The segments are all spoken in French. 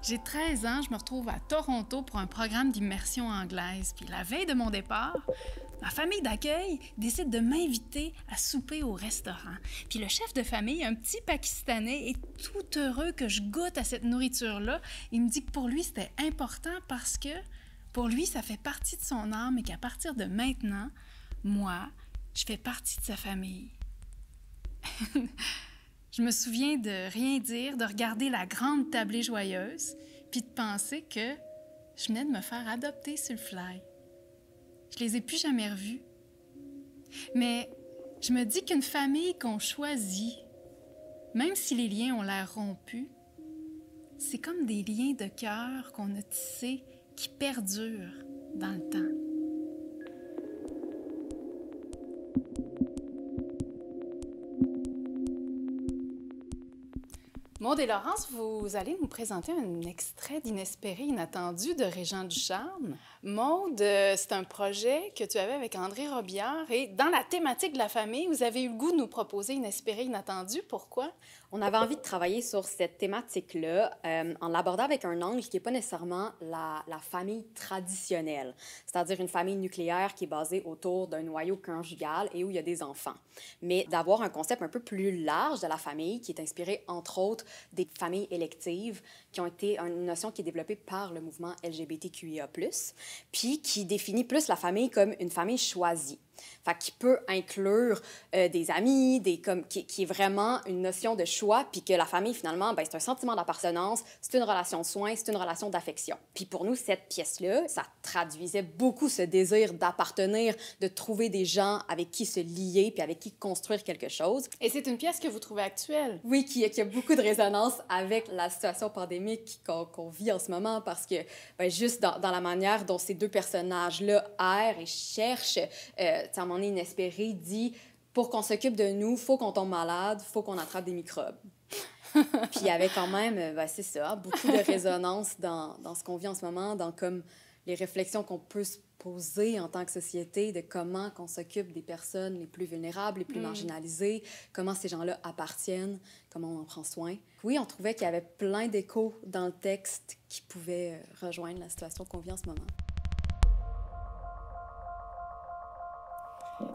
J'ai 13 ans, je me retrouve à Toronto pour un programme d'immersion anglaise. Puis la veille de mon départ, ma famille d'accueil décide de m'inviter à souper au restaurant. Puis le chef de famille, un petit Pakistanais, est tout heureux que je goûte à cette nourriture-là. Il me dit que pour lui, c'était important parce que pour lui, ça fait partie de son âme et qu'à partir de maintenant, moi, je fais partie de sa famille. Je me souviens de rien dire, de regarder la grande tablée joyeuse, puis de penser que je venais de me faire adopter sur le fly. Je les ai plus jamais revus. Mais je me dis qu'une famille qu'on choisit, même si les liens ont l'air rompus, c'est comme des liens de cœur qu'on a tissés qui perdurent dans le temps. Maude et Laurence, vous allez nous présenter un extrait d'Inespéré, Inattendu de Régent Ducharme. Maude, c'est un projet que tu avais avec André Robillard et dans la thématique de la famille, vous avez eu le goût de nous proposer Inespéré, Inattendu. Pourquoi? On avait envie de travailler sur cette thématique-là en l'abordant avec un angle qui n'est pas nécessairement la famille traditionnelle, c'est-à-dire une famille nucléaire qui est basée autour d'un noyau conjugal et où il y a des enfants, mais d'avoir un concept un peu plus large de la famille qui est inspiré, entre autres, des familles électives, qui ont été une notion qui est développée par le mouvement LGBTQIA+, puis qui définit plus la famille comme une famille choisie. Fait qui peut inclure des amis, qui est vraiment une notion de choix, puis que la famille, finalement, ben, c'est un sentiment d'appartenance, c'est une relation de soins, c'est une relation d'affection. Puis pour nous, cette pièce-là, ça traduisait beaucoup ce désir d'appartenir, de trouver des gens avec qui se lier, puis avec qui construire quelque chose. Et c'est une pièce que vous trouvez actuelle? Oui, qui a beaucoup de résonance avec la situation pandémique qu'on vit en ce moment, parce que ben, juste dans la manière dont ces deux personnages-là errent et cherchent, à un moment donné, Inespéré dit « Pour qu'on s'occupe de nous, il faut qu'on tombe malade, il faut qu'on attrape des microbes. » Puis il y avait quand même, c'est ça, beaucoup de résonance dans ce qu'on vit en ce moment, dans comme les réflexions qu'on peut se poser en tant que société de comment qu'on s'occupe des personnes les plus vulnérables, les plus marginalisées, comment ces gens-là appartiennent, comment on en prend soin. Oui, on trouvait qu'il y avait plein d'échos dans le texte qui pouvaient rejoindre la situation qu'on vit en ce moment.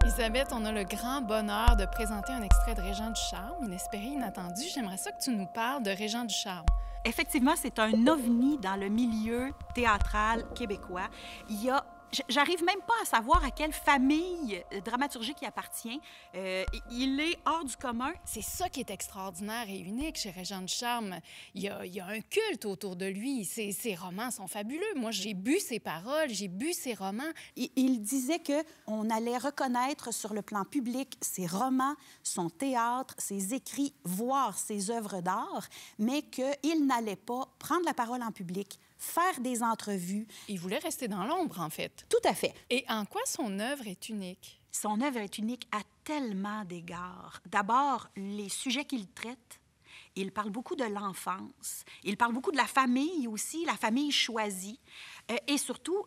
Elisabeth, on a le grand bonheur de présenter un extrait de Régent Ducharme, Inespéré, Inattendu. J'aimerais ça que tu nous parles de Régent Ducharme. Effectivement, c'est un ovni dans le milieu théâtral québécois. J'arrive même pas à savoir à quelle famille dramaturgique il appartient. Il est hors du commun. C'est ça qui est extraordinaire et unique chez Régent Ducharme. Il y a un culte autour de lui. Ses romans sont fabuleux. Moi, j'ai bu ses paroles, j'ai bu ses romans. Il disait qu'on allait reconnaître sur le plan public ses romans, son théâtre, ses écrits, voire ses œuvres d'art, mais qu'il n'allait pas prendre la parole en public, faire des entrevues. Il voulait rester dans l'ombre, en fait. Tout à fait. Et en quoi son œuvre est unique? Son œuvre est unique à tellement d'égards. D'abord, les sujets qu'il traite. Il parle beaucoup de l'enfance. Il parle beaucoup de la famille aussi, la famille choisie. Et surtout,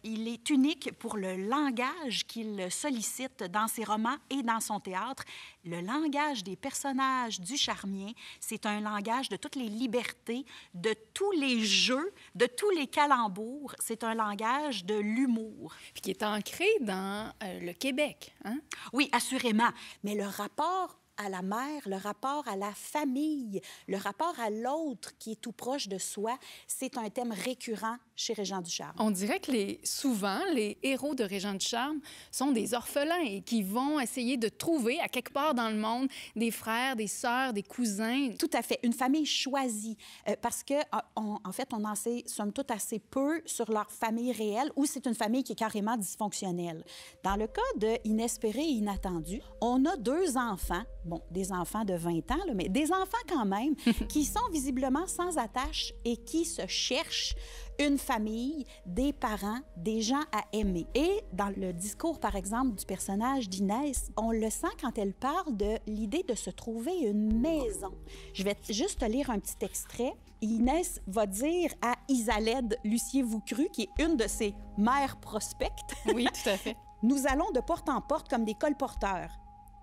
il est unique pour le langage qu'il sollicite dans ses romans et dans son théâtre. Le langage des personnages du Charmien, c'est un langage de toutes les libertés, de tous les jeux, de tous les calembours. C'est un langage de l'humour. Puis qui est ancré dans le Québec, hein? Oui, assurément. Mais le rapport à la mère, le rapport à la famille, le rapport à l'autre qui est tout proche de soi, c'est un thème récurrent chez Régent Ducharme. On dirait que souvent, les héros de Régent Ducharme sont des orphelins et qui vont essayer de trouver à quelque part dans le monde des frères, des sœurs, des cousins. Tout à fait. Une famille choisie. Parce que, en fait, on en sait, somme toute, assez peu sur leur famille réelle ou c'est une famille qui est carrément dysfonctionnelle. Dans le cas de Inespéré et Inattendu, on a deux enfants, bon, des enfants de 20 ans, là, mais des enfants quand même, qui sont visiblement sans attache et qui se cherchent une famille, des parents, des gens à aimer. Et dans le discours, par exemple, du personnage d'Inès, on le sent quand elle parle de l'idée de se trouver une maison. Je vais juste te lire un petit extrait. Inès va dire à Isalède Lucier-Voucru, qui est une de ses mères prospectes. Oui, tout à fait. « Nous allons de porte en porte comme des colporteurs.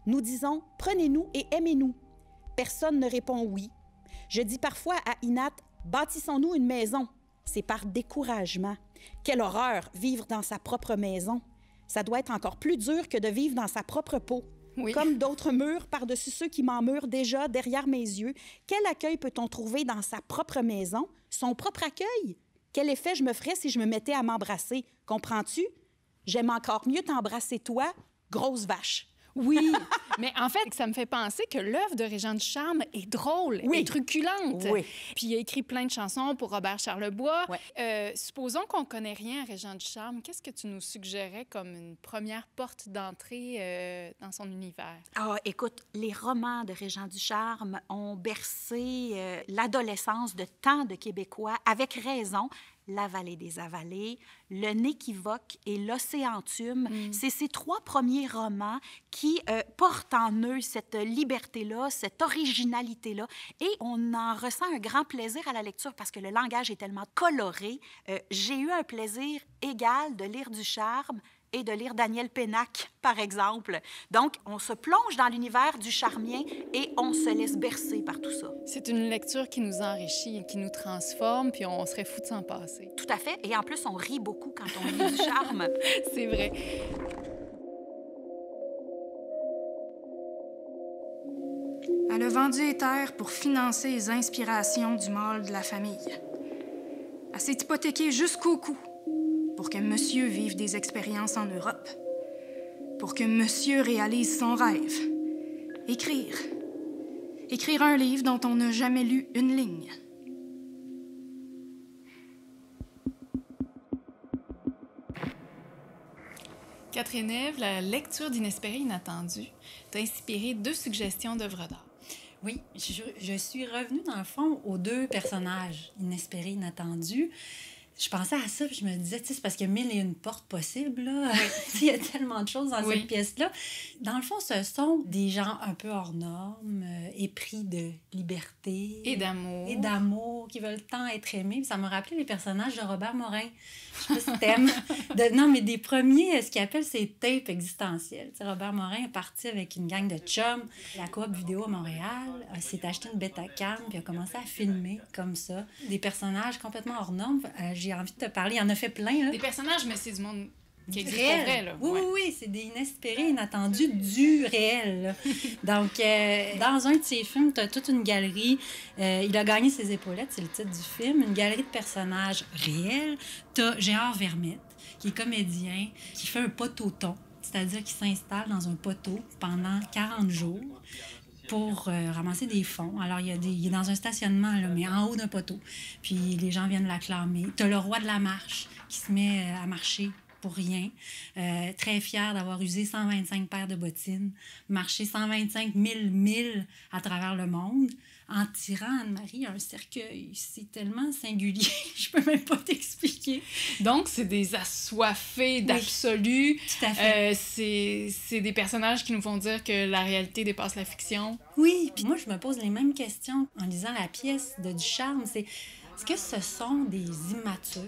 Nous disons « Prenez-nous et aimez-nous ». Personne ne répond « oui ». Je dis parfois à Inat « Bâtissons-nous une maison. C'est par découragement. Quelle horreur, vivre dans sa propre maison. Ça doit être encore plus dur que de vivre dans sa propre peau. Oui. Comme d'autres murs par-dessus ceux qui m'emmurent déjà derrière mes yeux, quel accueil peut-on trouver dans sa propre maison? Son propre accueil? Quel effet je me ferais si je me mettais à m'embrasser? Comprends-tu? J'aime encore mieux t'embrasser toi, grosse vache. Oui, mais en fait, ça me fait penser que l'œuvre de Régent Ducharme est drôle Oui. et truculente. Oui. Puis il a écrit plein de chansons pour Robert Charlebois. Ouais. Supposons qu'on connaît rien à Régent Ducharme. Qu'est-ce que tu nous suggérais comme une première porte d'entrée dans son univers? Ah, écoute, les romans de Régent Ducharme ont bercé l'adolescence de tant de Québécois, avec raison. La vallée des avalées, Le Néquivoque et L'Océantume. C'est ces 3 premiers romans qui portent en eux cette liberté-là, cette originalité-là. Et on en ressent un grand plaisir à la lecture parce que le langage est tellement coloré. J'ai eu un plaisir égal de lire Ducharme et de lire Daniel Pénac, par exemple. Donc, on se plonge dans l'univers du charmien et on se laisse bercer par tout ça. C'est une lecture qui nous enrichit, qui nous transforme, puis on serait fou de s'en passer. Tout à fait. Et en plus, on rit beaucoup quand on lit Ducharme. C'est vrai. Elle a vendu les terres pour financer les inspirations du mâle de la famille. Elle s'est hypothéquée jusqu'au cou pour que monsieur vive des expériences en Europe, pour que monsieur réalise son rêve. Écrire. Écrire un livre dont on n'a jamais lu une ligne. Catherine Ève, la lecture d'Inespéré Inattendu t'a inspiré 2 suggestions d'œuvres d'art. Oui, je suis revenue, dans le fond, aux 2 personnages inespérés, inattendus. Je pensais à ça, puis je me disais, tu sais, c'est parce qu'il y a 1001 portes possibles, là. Il y a tellement de choses dans cette pièce-là. Dans le fond, ce sont des gens un peu hors normes, épris de liberté. Et d'amour. Et d'amour, qui veulent tant être aimés. Puis ça m'a rappelé les personnages de Robert Morin. Je sais pas si t'aimes. Non, mais des premiers, ce qu'il appelle ces tapes existentielles. Tu sais, Robert Morin est parti avec une gang de chums, la Coop Vidéo à Montréal, s'est acheté une Betacam, puis a commencé à filmer comme ça. Des personnages complètement hors normes. J'ai envie de te parler. Il en a fait plein, là. Des personnages, mais c'est du monde qui existe Réel. pour vrai, là. Oui, Ouais. oui, c'est des inespérés, inattendus du réel, là. Donc, dans un de ses films, tu as toute une galerie. Il a gagné ses épaulettes, c'est le titre du film. Une galerie de personnages réels. Tu as Gérard Vermette, qui est comédien, qui fait un poteau-ton, c'est-à-dire qu'il s'installe dans un poteau pendant 40 jours pour ramasser des fonds. Alors, il est dans un stationnement, là, mais en haut d'un poteau. Puis les gens viennent l'acclamer. Tu as le roi de la marche qui se met à marcher pour rien, très fier d'avoir usé 125 paires de bottines, marché 125 000 milles à travers le monde, en tirant Anne-Marie un cercueil. C'est tellement singulier, je peux même pas t'expliquer. Donc, c'est des assoiffés d'absolu. Oui, tout à fait. C'est des personnages qui nous font dire que la réalité dépasse la fiction. Oui, puis moi, je me pose les mêmes questions en lisant la pièce de Ducharme. Est-ce que ce sont des immatures?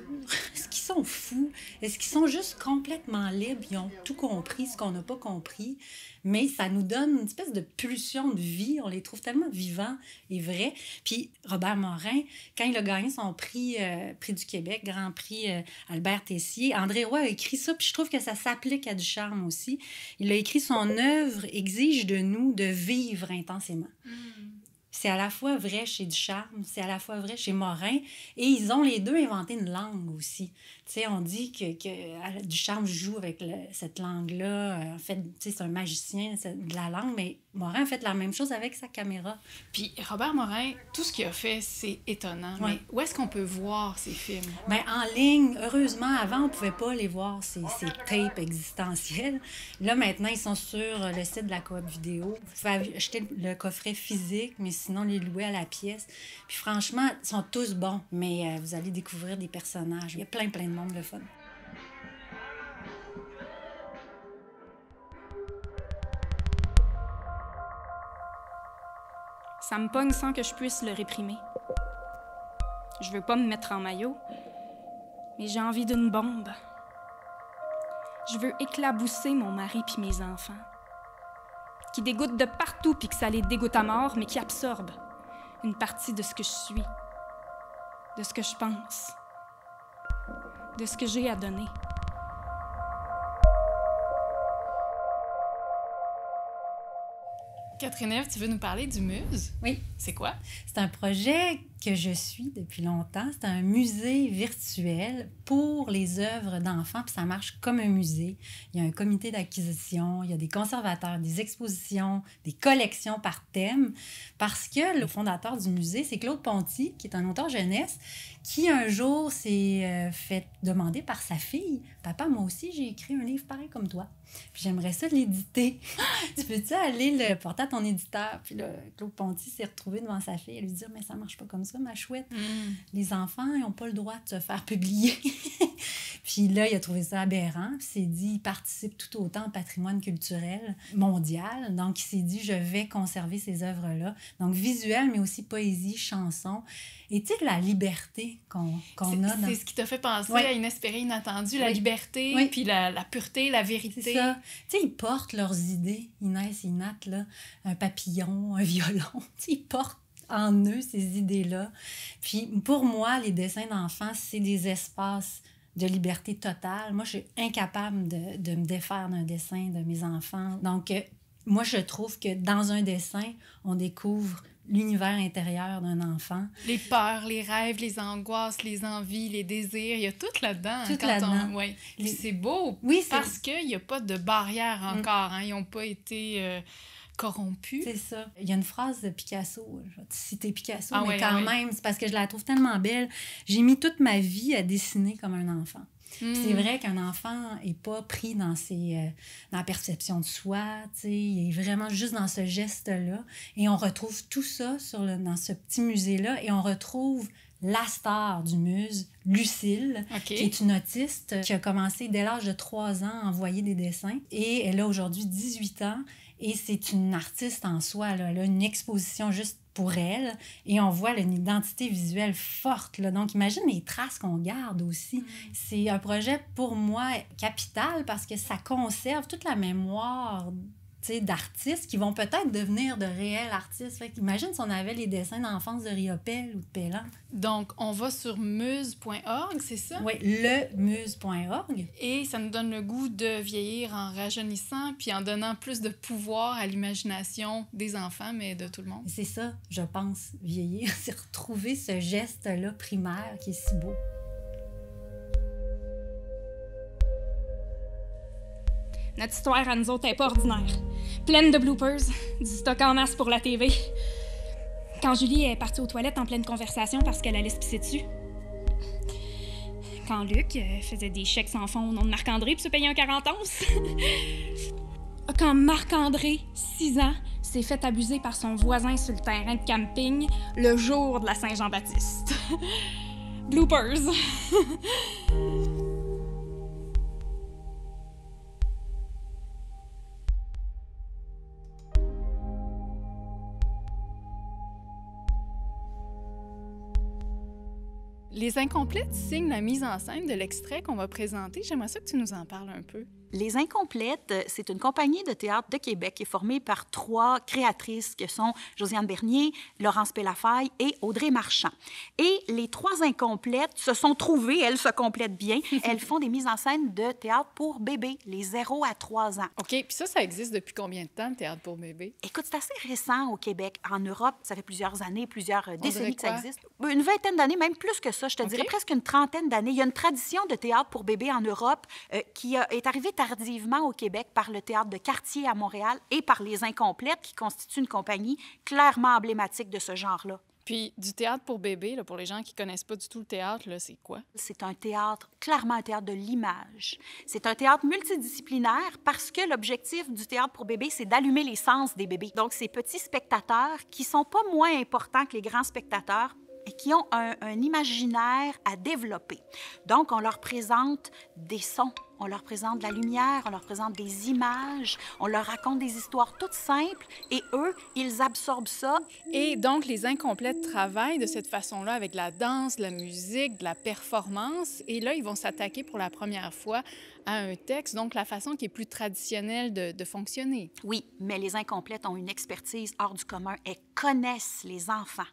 Est-ce qu'ils sont fous? Est-ce qu'ils sont juste complètement libres? Ils ont tout compris, ce qu'on n'a pas compris. Mais ça nous donne une espèce de pulsion de vie. On les trouve tellement vivants et vrais. Puis Robert Morin, quand il a gagné son prix du Québec, Grand Prix Albert Tessier, André Roy a écrit ça, puis je trouve que ça s'applique à Ducharme aussi. Il a écrit « Son œuvre exige de nous de vivre intensément ». C'est à la fois vrai chez Ducharme, c'est à la fois vrai chez Morin, et ils ont les 2 inventé une langue aussi. Tu sais, on dit que Ducharme joue avec cette langue-là. En fait, tu sais, c'est un magicien de la langue, mais Morin a fait la même chose avec sa caméra. Puis Robert Morin, tout ce qu'il a fait, c'est étonnant. Ouais. Mais où est-ce qu'on peut voir ces films? Bien, en ligne, heureusement, avant, on ne pouvait pas les voir, ces tapes existentielles. Là, maintenant, ils sont sur le site de la Coop Vidéo. Vous pouvez acheter le coffret physique, mais sinon, les louer à la pièce. Puis franchement, ils sont tous bons, mais vous allez découvrir des personnages. Il y a plein de monde le fun. Ça me pogne sans que je puisse le réprimer. Je veux pas me mettre en maillot, mais j'ai envie d'une bombe. Je veux éclabousser mon mari puis mes enfants, qui dégoûtent de partout puis que ça les dégoûte à mort, mais qui absorbent une partie de ce que je suis. de ce que je pense, de ce que j'ai à donner. Catherine-Ève, tu veux nous parler du Muse? Oui. C'est quoi? C'est un projet que je suis depuis longtemps. C'est un musée virtuel pour les œuvres d'enfants, puis ça marche comme un musée. Il y a un comité d'acquisition, il y a des conservateurs, des expositions, des collections par thème, parce que le fondateur du musée, c'est Claude Ponty, qui est un auteur jeunesse, qui un jour s'est fait demander par sa fille, « Papa, moi aussi, j'ai écrit un livre pareil comme toi, puis j'aimerais ça l'éditer. Tu peux-tu aller le porter à ton éditeur? » Puis là, Claude Ponty s'est retrouvé devant sa fille et lui dire, « Mais ça marche pas comme ça, ma chouette. Les enfants, ils n'ont pas le droit de se faire publier. » Puis là, il a trouvé ça aberrant. Puis il s'est dit, il participe tout autant au patrimoine culturel mondial. Donc, il s'est dit, je vais conserver ces œuvres-là. Donc, visuel, mais aussi poésie, chanson. Et tu sais, la liberté qu'on a. C'est ce qui t'a fait penser Oui. à Inespéré, Inattendu, la liberté, Oui. puis la pureté, la vérité. C'est ça. Tu sais, ils portent leurs idées, Inès et Nat, là, un papillon, un violon. Tu sais, ils portent en eux ces idées-là. Puis pour moi, les dessins d'enfants, c'est des espaces de liberté totale. Moi, je suis incapable de me défaire d'un dessin de mes enfants. Donc, moi, je trouve que dans un dessin, on découvre l'univers intérieur d'un enfant. Les peurs, les rêves, les angoisses, les envies, les désirs, il y a tout là-dedans. Tout là-dedans. Ouais. Puis c'est beau, Oui, parce qu'il n'y a pas de barrière encore. Hein. Ils n'ont pas été corrompus. C'est ça. Il y a une phrase de Picasso, je vais te citer Picasso, Ah mais ouais, quand même, c'est parce que je la trouve tellement belle. J'ai mis toute ma vie à dessiner comme un enfant. Puis c'est vrai qu'un enfant n'est pas pris dans la perception de soi, tu sais, il est vraiment juste dans ce geste-là. Et on retrouve tout ça dans ce petit musée-là, et on retrouve la star du Muse, Lucille, qui est une autiste qui a commencé dès l'âge de 3 ans à envoyer des dessins. Et elle a aujourd'hui 18 ans, et c'est une artiste en soi, là. Elle a une exposition juste pour elle, et on voit une identité visuelle forte, là. Donc, imagine les traces qu'on garde aussi. C'est un projet, pour moi, capital, parce que ça conserve toute la mémoire, tu sais, d'artistes qui vont peut-être devenir de réels artistes. Fait qu'imagine si on avait les dessins d'enfance de Riopelle ou de Pellan. Donc, on va sur muse.org, c'est ça? Oui, lemuse.org. Et ça nous donne le goût de vieillir en rajeunissant, puis en donnant plus de pouvoir à l'imagination des enfants, mais de tout le monde. C'est ça, je pense, vieillir. C'est retrouver ce geste-là primaire qui est si beau. Notre histoire à nous autres n'est pas ordinaire. Pleine de bloopers, du stock en masse pour la TV. Quand Julie est partie aux toilettes en pleine conversation parce qu'elle allait se pisser dessus. Quand Luc faisait des chèques sans fond au nom de Marc-André pour se payer un 40 onces. Quand Marc-André, 6 ans, s'est fait abuser par son voisin sur le terrain de camping le jour de la Saint-Jean-Baptiste. Bloopers. Les Incomplètes signent la mise en scène de l'extrait qu'on va présenter. J'aimerais ça que tu nous en parles un peu. Les Incomplètes, c'est une compagnie de théâtre de Québec qui est formée par 3 créatrices qui sont Josiane Bernier, Laurence Pellafaye et Audrey Marchand. Et les 3 Incomplètes se sont trouvées, elles se complètent bien, elles font des mises en scène de théâtre pour bébés, les 0 à 3 ans. OK, puis ça existe depuis combien de temps, le théâtre pour bébés? Écoute, c'est assez récent au Québec. En Europe, ça fait plusieurs années, plusieurs décennies que ça quoi? existe. Une vingtaine d'années, même plus que ça, je te dirais presque une trentaine d'années. Il y a une tradition de théâtre pour bébés en Europe qui est arrivée tardivement au Québec par le théâtre de quartier à Montréal et par les Incomplètes, qui constituent une compagnie clairement emblématique de ce genre-là. Puis du théâtre pour bébés, là, pour les gens qui connaissent pas du tout le théâtre, là, c'est quoi? C'est un théâtre, clairement un théâtre de l'image. C'est un théâtre multidisciplinaire parce que l'objectif du théâtre pour bébés, c'est d'allumer les sens des bébés. Donc, ces petits spectateurs qui sont pas moins importants que les grands spectateurs et qui ont un imaginaire à développer. Donc, on leur présente des sons, on leur présente de la lumière, on leur présente des images, on leur raconte des histoires toutes simples et eux, ils absorbent ça. Et donc, les Incomplètes travaillent de cette façon-là avec de la danse, de la musique, de la performance. Et là, ils vont s'attaquer pour la première fois à un texte, donc la façon qui est plus traditionnelle de fonctionner. Oui, mais les Incomplètes ont une expertise hors du commun. Elles connaissent les enfants.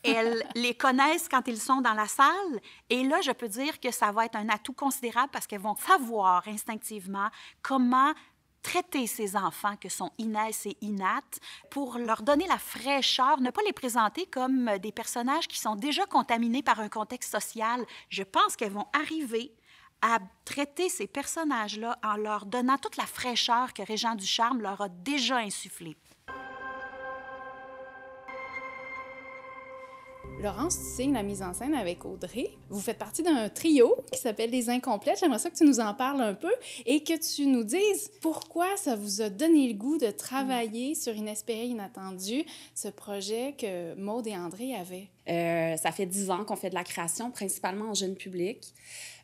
Elles les connaissent quand ils sont dans la salle. Et là, je peux dire que ça va être un atout considérable parce qu'elles vont savoir instinctivement comment traiter ces enfants que sont Inès et Inat pour leur donner la fraîcheur, ne pas les présenter comme des personnages qui sont déjà contaminés par un contexte social. Je pense qu'elles vont arriver à traiter ces personnages-là en leur donnant toute la fraîcheur que Régent Ducharme leur a déjà insufflée. Laurence, tu signes la mise en scène avec Audrey. Vous faites partie d'un trio qui s'appelle Les Incomplètes. J'aimerais ça que tu nous en parles un peu et que tu nous dises pourquoi ça vous a donné le goût de travailler sur Inespéré, Inattendu, ce projet que Maude et André avaient. Ça fait 10 ans qu'on fait de la création, principalement en jeune public.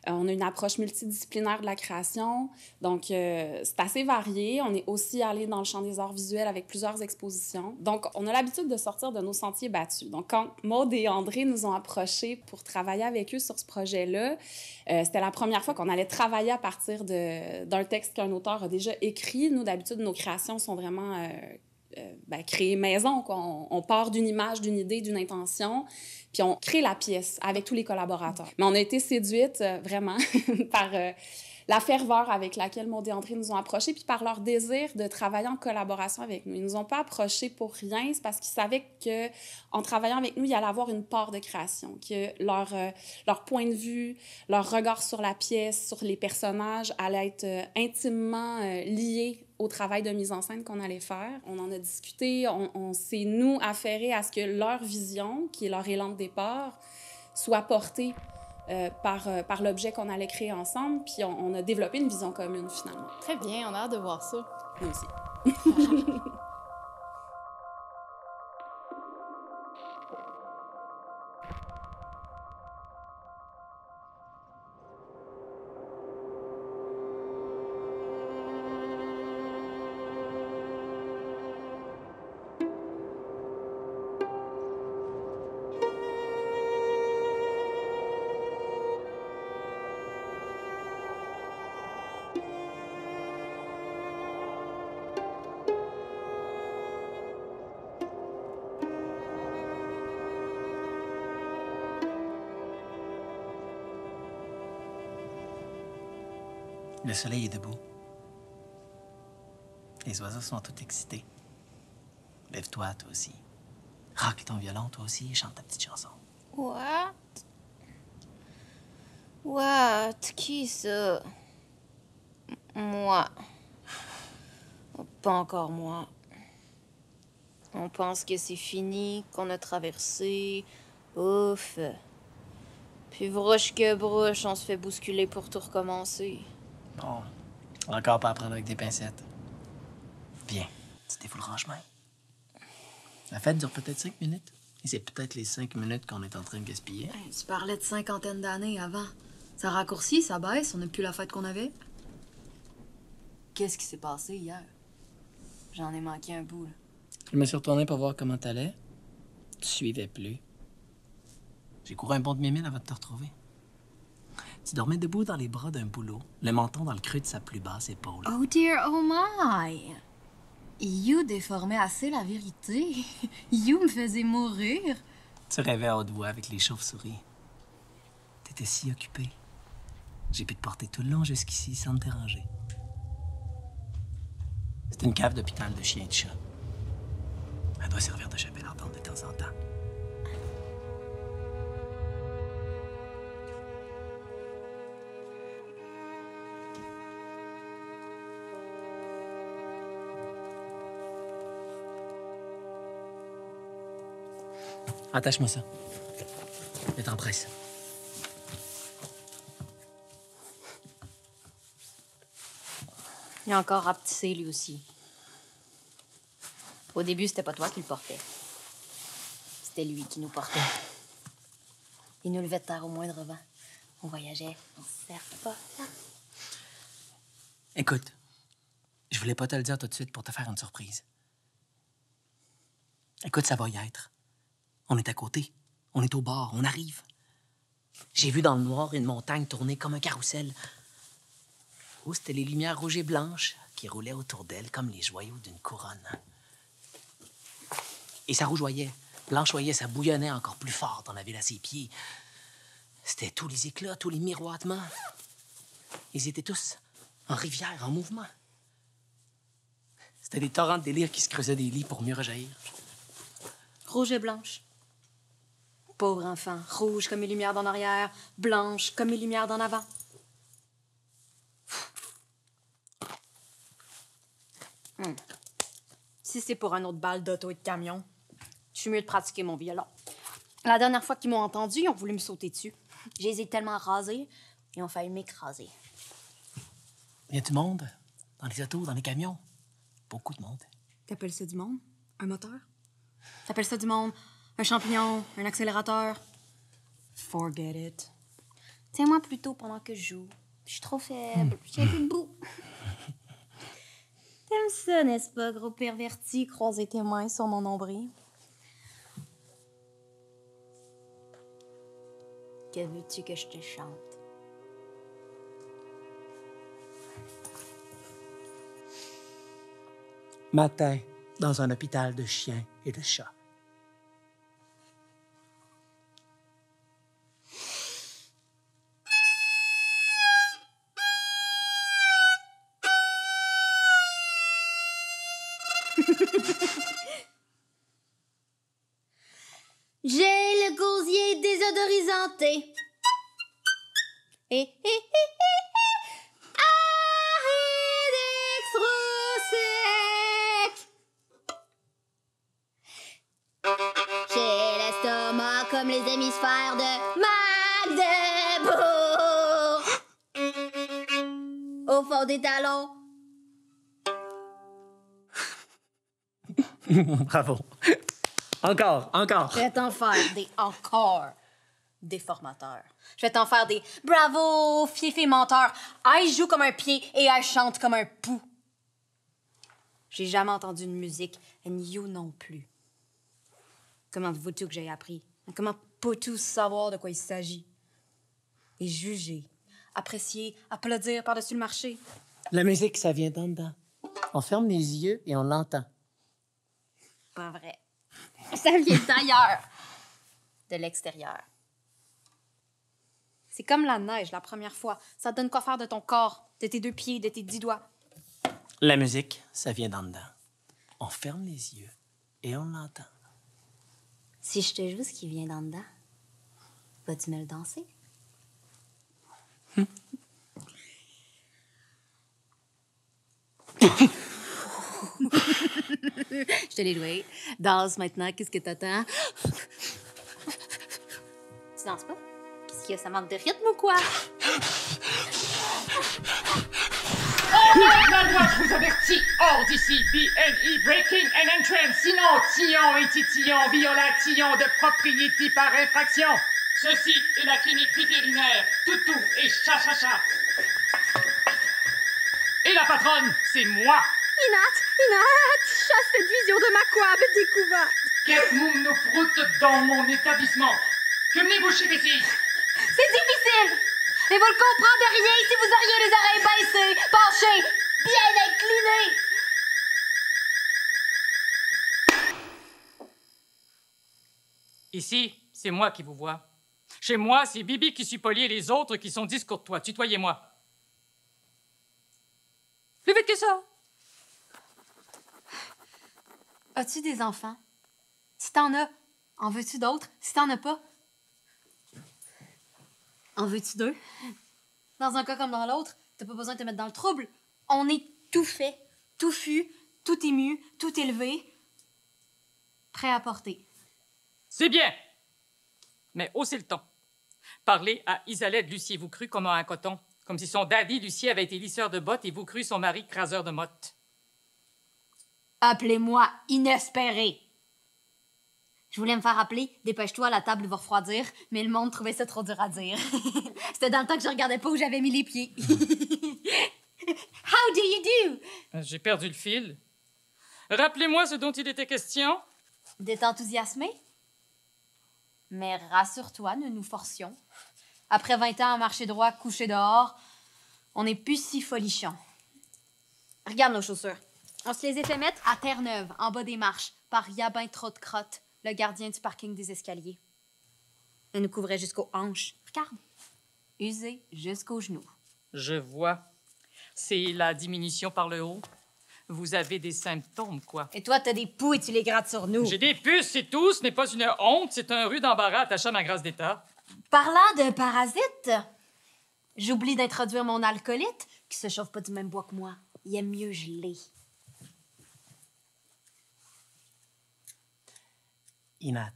On a une approche multidisciplinaire de la création, donc c'est assez varié. On est aussi allé dans le champ des arts visuels avec plusieurs expositions. Donc, on a l'habitude de sortir de nos sentiers battus. Donc, quand Maude et André nous ont approchés pour travailler avec eux sur ce projet-là, c'était la première fois qu'on allait travailler à partir d'un texte qu'un auteur a déjà écrit. Nous, d'habitude, nos créations sont vraiment... créer maison, quoi. On part d'une image, d'une idée, d'une intention, puis on crée la pièce avec tous les collaborateurs. Mais on a été séduites, vraiment, par la ferveur avec laquelle Maude et André nous ont approchés, puis par leur désir de travailler en collaboration avec nous. Ils nous ont pas approchés pour rien, c'est parce qu'ils savaient qu'en travaillant avec nous, il y allait avoir une part de création, que leur point de vue, leur regard sur la pièce, sur les personnages, allait être intimement lié au travail de mise en scène qu'on allait faire. On en a discuté, on s'est, nous, affairés à ce que leur vision, qui est leur élan de départ, soit portée par l'objet qu'on allait créer ensemble, puis on a développé une vision commune, finalement. Très bien, on a hâte de voir ça. Nous aussi. Le soleil est debout. Les oiseaux sont tous excités. Lève-toi, toi aussi. Racle ton violon, toi aussi, et chante ta petite chanson. What? What? Qui ça? Moi. Pas encore moi. On pense que c'est fini, qu'on a traversé. Ouf. Puis broche que broche, on se fait bousculer pour tout recommencer. Bon, encore pas à prendre avec des pincettes. Viens, tu défouleras en chemin. La fête dure peut-être 5 minutes. Et c'est peut-être les 5 minutes qu'on est en train de gaspiller. Hey, tu parlais de 50 d'années avant. Ça raccourcit, ça baisse, on n'a plus la fête qu'on avait. Qu'est-ce qui s'est passé hier? J'en ai manqué un bout, là. Je me suis retourné pour voir comment t'allais. Tu suivais plus. J'ai couru un bon demi-mille avant de te retrouver. Tu dormais debout dans les bras d'un bouleau, le menton dans le creux de sa plus basse épaule. Oh dear, oh my! You déformait assez la vérité. You me faisait mourir. Tu rêvais à haute voix avec les chauves-souris. T'étais si occupé. J'ai pu te porter tout le long jusqu'ici sans te déranger. C'est une cave d'hôpital de chiens et de chats. Elle doit servir de chapelle ardente de temps en temps. Attache-moi ça. Et t'empresse. Il a encore rapetissé, lui aussi. Au début, c'était pas toi qui le portais. C'était lui qui nous portait. Il nous levait de terre au moindre vent. On voyageait, on se serre pas. Écoute, je voulais pas te le dire tout de suite pour te faire une surprise. Écoute, ça va y être. On est à côté. On est au bord. On arrive. J'ai vu dans le noir une montagne tourner comme un carrousel. Où c'était les lumières rouges et blanches qui roulaient autour d'elle comme les joyaux d'une couronne. Et ça rougeoyait Blanche voyait, ça bouillonnait encore plus fort dans la ville à ses pieds. C'était tous les éclats, tous les miroitements. Ils étaient tous en rivière, en mouvement. C'était des torrents de délire qui se creusaient des lits pour mieux rejaillir. Rouge et blanche. Pauvre enfant, rouge comme une lumière d'en arrière, blanche comme une lumière d'en avant. Si c'est pour un autre balle d'auto et de camion, je suis mieux de pratiquer mon violon. La dernière fois qu'ils m'ont entendu, ils ont voulu me sauter dessus. Je les ai tellement rasés, ils ont failli m'écraser. Il y a du monde dans les autos, dans les camions. Beaucoup de monde. T'appelles ça du monde? Un moteur? T'appelles ça du monde? Un champignon? Un accélérateur? Forget it. Tiens-moi plutôt pendant que je joue. Je suis trop faible. J'ai plus de bout. T'aimes ça, n'est-ce pas, gros perverti, croiser tes mains sur mon nombril? Que veux-tu que je te chante? Matin, dans un hôpital de chiens et de chats. J'ai le gosier désodorisanté. J'ai l'estomac comme les hémisphères de Magdebourg. Au fond des talons. Bravo. Encore. Je vais t'en faire des encore déformateurs. Je vais t'en faire des bravo, fiefé menteur. I joue comme un pied et I chante comme un pou. J'ai jamais entendu une musique, and you non plus. Comment veux-tu que j'ai appris? Comment peux-tu savoir de quoi il s'agit? Et juger, apprécier, applaudir par-dessus le marché. La musique, ça vient d'en dedans. On ferme les yeux et on l'entend. Pas vrai. Ça vient d'ailleurs. De l'extérieur. C'est comme la neige la première fois. Ça te donne quoi faire de ton corps, de tes 2 pieds, de tes 10 doigts. La musique, ça vient d'en dedans. On ferme les yeux et on l'entend. Si je te joue ce qui vient d'en dedans, vas-tu me le danser? Je te l'ai joué. Danse maintenant, qu'est-ce que t'attends? Tu danses pas? Qu'est-ce qu'il y a, ça manque de rythme ou quoi? La loi vous avertit, hors d'ici, BNE, breaking and entrance, sinon, tillon et titillon, violation de propriété par infraction. Ceci est la clinique vétérinaire, toutou et cha-cha-cha. Et la patronne, c'est moi. Inat, chasse cette vision de ma couable découverte. Qu'est-ce que nous froute dans mon établissement? Que venez-vous chez ici? C'est difficile! Et vous ne comprendrez rien si vous auriez les oreilles baissées, penchées, bien inclinées! Ici, c'est moi qui vous vois. Chez moi, c'est Bibi qui suis poli et les autres qui sont discourtois. Tutoyez-moi. Plus vite que ça! As-tu des enfants? Si t'en as, en veux-tu d'autres? Si t'en as pas, en veux-tu 2? Dans un cas comme dans l'autre, t'as pas besoin de te mettre dans le trouble. On est tout fait, tout fu, tout ému, tout élevé, prêt à porter. C'est bien! Mais haussez le ton. Parlez à Isalette Lucier, vous crût comme un coton. Comme si son daddy Lucier avait été lisseur de bottes et vous crût son mari craseur de mottes. Appelez-moi inespéré. Je voulais me faire appeler, dépêche-toi, la table va refroidir, mais le monde trouvait ça trop dur à dire. C'était dans le temps que je regardais pas où j'avais mis les pieds. How do you do? J'ai perdu le fil. Rappelez-moi ce dont il était question. D'être enthousiasmé? Mais rassure-toi, nous nous forcions. Après 20 ans à marcher droit, couché dehors, on n'est plus si folichon. Regarde nos chaussures. On se les a fait mettre à Terre-Neuve, en bas des marches, par yabin trop de crottes. le gardien du parking des escaliers. Elle nous couvrait jusqu'aux hanches. Regarde, usée jusqu'aux genoux. Je vois. C'est la diminution par le haut. Vous avez des symptômes, quoi. Et toi, t'as des poux et tu les grattes sur nous. J'ai des puces, c'est tout. Ce n'est pas une honte, c'est un rue d'embarras attaché à ma grâce d'État. Parlant de parasites, j'oublie d'introduire mon alcoolite, qui se chauffe pas du même bois que moi. Il aime mieux geler. Inat.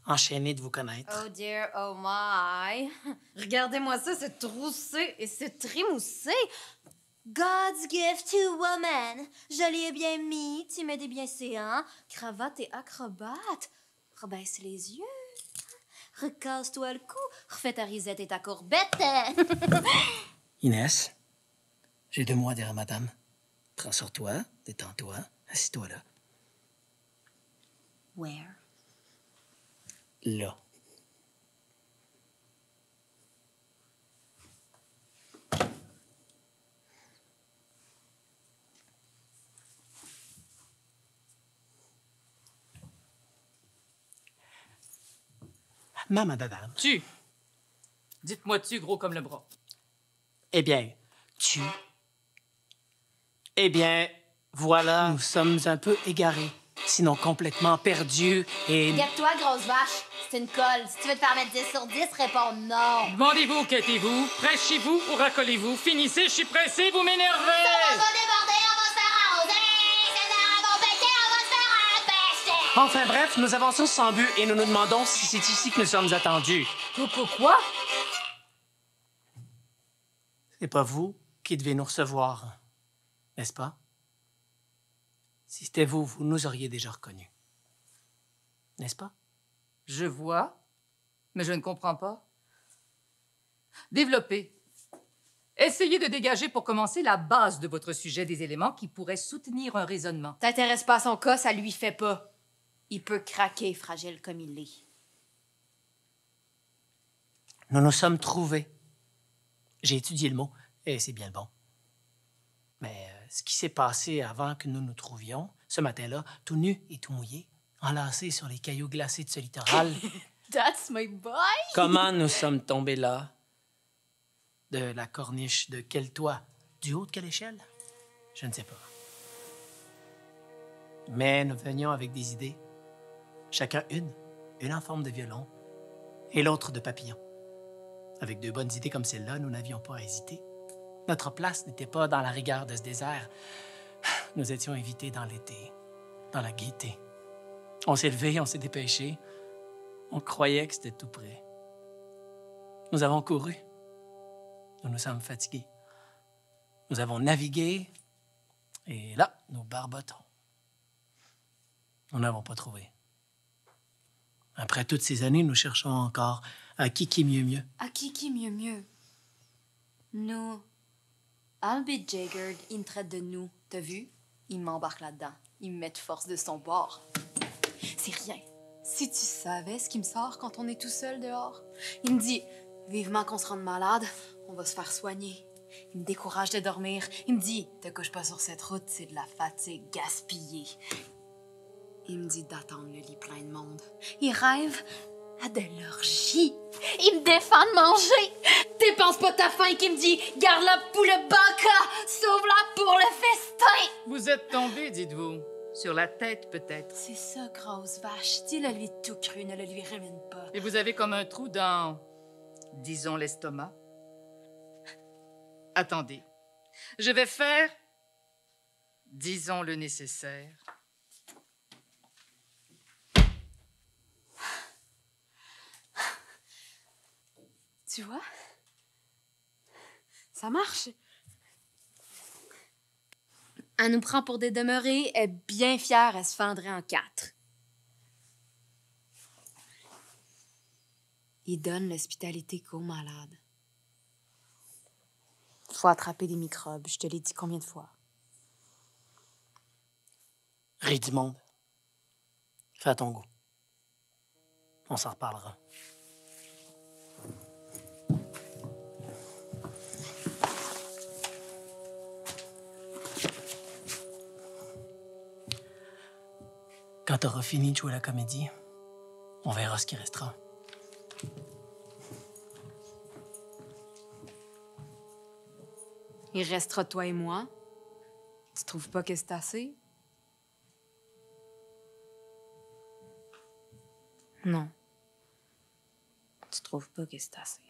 Enchaîné de vous connaître. Oh dear, oh my. Regardez-moi ça, c'est troussé et c'est trimoussé. God's gift to woman. Je l'ai bien mis, tu mets des bien séants, cravate et acrobate. Rebaisse les yeux. Recasse-toi le cou. Refais ta risette et ta courbette. Inès, j'ai 2 mois derrière madame. Prends sur toi, détends-toi, assis-toi là. Where? Là. Maman d'Adam. Tu. Dites-moi tu, gros comme le bras. Eh bien, tu. Eh bien, voilà, nous sommes un peu égarés, sinon complètement perdus et... Regarde-toi, grosse vache. C'est une colle. Si tu veux te faire mettre 10 sur 10, réponds non. Demandez-vous, quittez-vous, prêchez-vous ou racolez-vous. Finissez, je suis pressé, vous m'énervez! On va déborder, on va se faire arroser. C'est un bon pété, on va se faire empêcher. Enfin bref, nous avançons sans but et nous nous demandons si c'est ici que nous sommes attendus. Quoi? C'est pas vous qui devez nous recevoir, n'est-ce pas? Si c'était vous, vous nous auriez déjà reconnus. N'est-ce pas? Je vois, mais je ne comprends pas. Développez. Essayez de dégager pour commencer la base de votre sujet des éléments qui pourraient soutenir un raisonnement. T'intéresses pas à son cas, ça lui fait pas. Il peut craquer, fragile comme il est. Nous nous sommes trouvés. J'ai étudié le mot, et c'est bien le bon. Mais ce qui s'est passé avant que nous nous trouvions, ce matin-là, tout nu et tout mouillé, enlacés sur les cailloux glacés de ce littoral... That's my boy! Comment nous sommes tombés là? De la corniche de quel toit? Du haut de quelle échelle? Je ne sais pas. Mais nous venions avec des idées. Chacun une en forme de violon et l'autre de papillon. Avec 2 bonnes idées comme celle-là, nous n'avions pas à hésiter. Notre place n'était pas dans la rigueur de ce désert. Nous étions invités dans l'été, dans la gaieté. On s'est levés, on s'est dépêchés. On croyait que c'était tout près. Nous avons couru. Nous nous sommes fatigués. Nous avons navigué. Et là, nous barbotons. Nous n'avons pas trouvé. Après toutes ces années, nous cherchons encore à qui mieux. À qui mieux? Nous. Albie Jaggard, il me traite de nous. T'as vu? Il m'embarque là-dedans. Il me met de force de son bord. C'est rien. Si tu savais ce qui me sort quand on est tout seul dehors. Il me dit, vivement qu'on se rende malade, on va se faire soigner. Il me décourage de dormir. Il me dit, te couche pas sur cette route, c'est de la fatigue gaspillée. Il me dit d'attendre le lit plein de monde. Il rêve à de l'orgie. Il me défend de manger. Dépense pas ta faim qui me dit, garde-la pour le banca, sauve-la pour le festin. Vous êtes tombé, dites-vous. Sur la tête, peut-être. C'est ça, grosse vache. Dis-le lui tout cru, ne le lui ramène pas. Et vous avez comme un trou dans, disons, l'estomac. Attendez. Je vais faire, disons, le nécessaire. Tu vois? Ça marche. Elle nous prend pour des demeurés, elle est bien fière, elle se fendrait en 4. Il donne l'hospitalité qu'aux malades. Faut attraper des microbes, je te l'ai dit combien de fois. Ris du monde. Fais à ton goût. On s'en reparlera. Quand t'auras fini de jouer la comédie, on verra ce qui restera. Il restera toi et moi. Tu trouves pas que c'est assez? Non. Tu trouves pas que c'est assez?